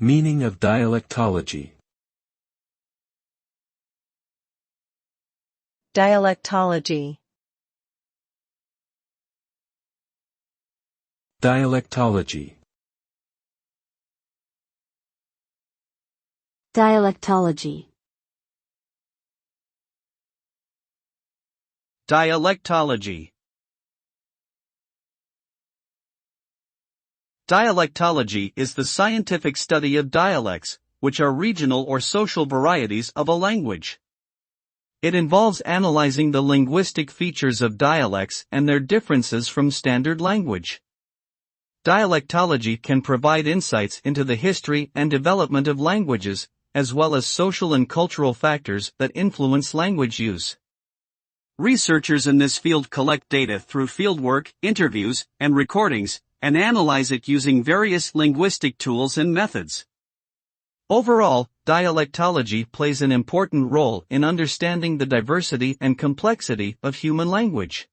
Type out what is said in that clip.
Meaning of dialectology. Dialectology. Dialectology. Dialectology. Dialectology. Dialectology is the scientific study of dialects, which are regional or social varieties of a language. It involves analyzing the linguistic features of dialects and their differences from standard language. Dialectology can provide insights into the history and development of languages, as well as social and cultural factors that influence language use. Researchers in this field collect data through fieldwork, interviews, and recordings, and analyze it using various linguistic tools and methods. Overall, dialectology plays an important role in understanding the diversity and complexity of human language.